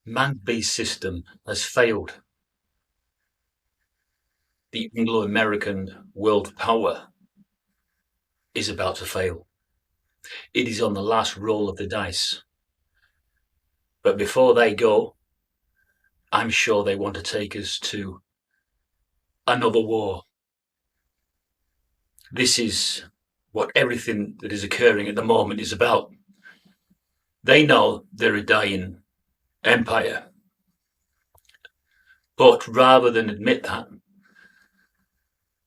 Man-beast system has failed. The Anglo-American world power is about to fail. It is on the last roll of the dice. But before they go, I'm sure they want to take us to another war. This is what everything that is occurring at the moment is about. They know they're a dying empire. But rather than admit that,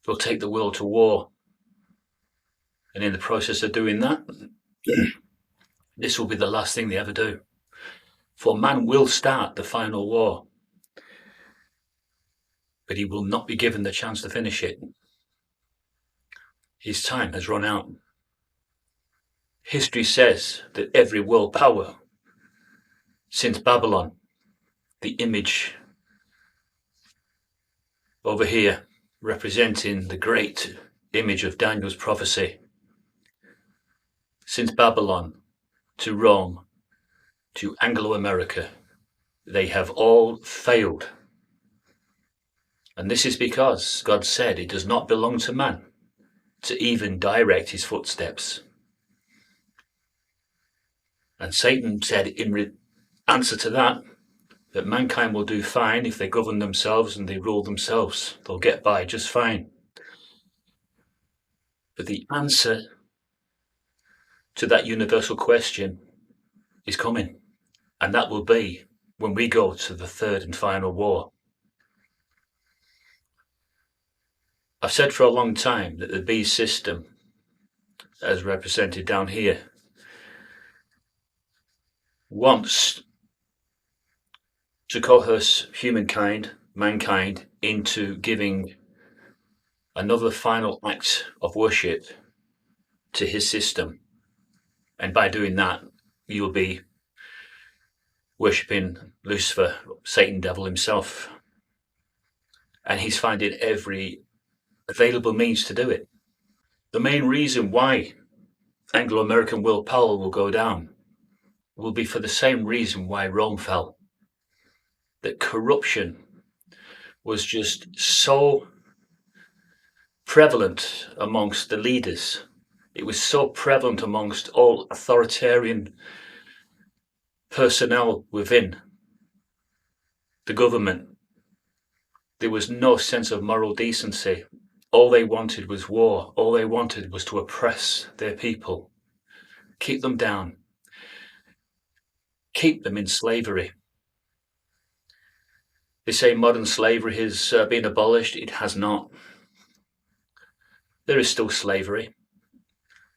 they'll take the world to war. And in the process of doing that, this will be the last thing they ever do. For man will start the final war, but he will not be given the chance to finish it. His time has run out. History says that every world power since Babylon, the image over here representing the great image of Daniel's prophecy, since Babylon to Rome to Anglo-America, they have all failed. And this is because God said it does not belong to man to even direct his footsteps. And Satan said in answer to that mankind will do fine if they govern themselves and they rule themselves. They'll get by just fine. But the answer to that universal question is coming. And that will be when we go to the third and final war. I've said for a long time that the beast system, as represented down here, wants to coerce mankind, into giving another final act of worship to his system. And by doing that, you'll be worshipping Lucifer, Satan devil himself. And he's finding every available means to do it. The main reason why Anglo-American world power will go down will be for the same reason why Rome fell. That corruption was just so prevalent amongst the leaders. It was so prevalent amongst all authoritarian personnel within the government. There was no sense of moral decency. All they wanted was war. All they wanted was to oppress their people, keep them down, keep them in slavery. They say modern slavery has been abolished. It has not. There is still slavery.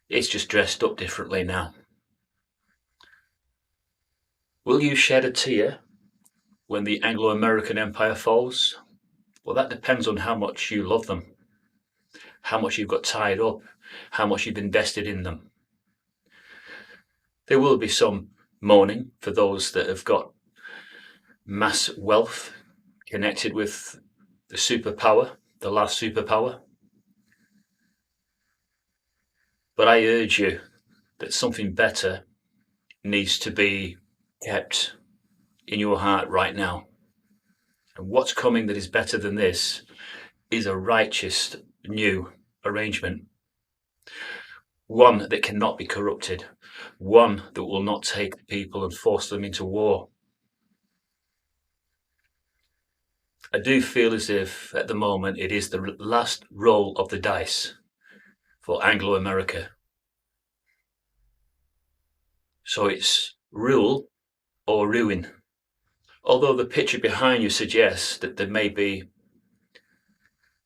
It's just dressed up differently now. Will you shed a tear when the Anglo-American Empire falls? Well, that depends on how much you love them, how much you've got tied up, how much you've invested in them. There will be some mourning for those that have got mass wealth connected with the superpower, the last superpower. But I urge you that something better needs to be kept in your heart right now. And what's coming that is better than this is a righteous new arrangement. One that cannot be corrupted. One that will not take people and force them into war. I do feel as if at the moment it is the last roll of the dice for Anglo-America. So it's rule or ruin. Although the picture behind you suggests that there may be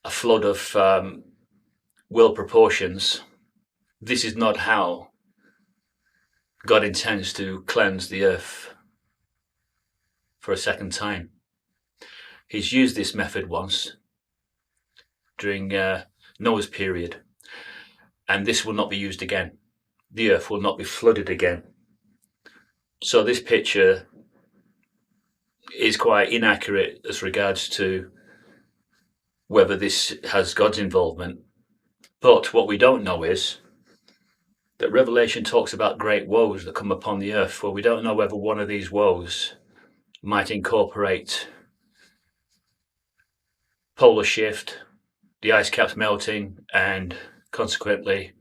a flood of world proportions, this is not how God intends to cleanse the earth for a second time. He's used this method once during Noah's period, and this will not be used again. The earth will not be flooded again. So this picture is quite inaccurate as regards to whether this has God's involvement. But what we don't know is that Revelation talks about great woes that come upon the earth. Well, we don't know whether one of these woes might incorporate polar shift, the ice caps melting, and consequently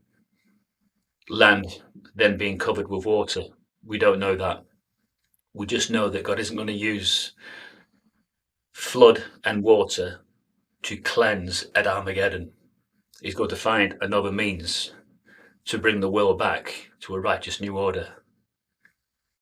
land then being covered with water. We don't know that. We just know that God isn't going to use flood and water to cleanse at Armageddon. He's going to find another means to bring the world back to a righteous new order.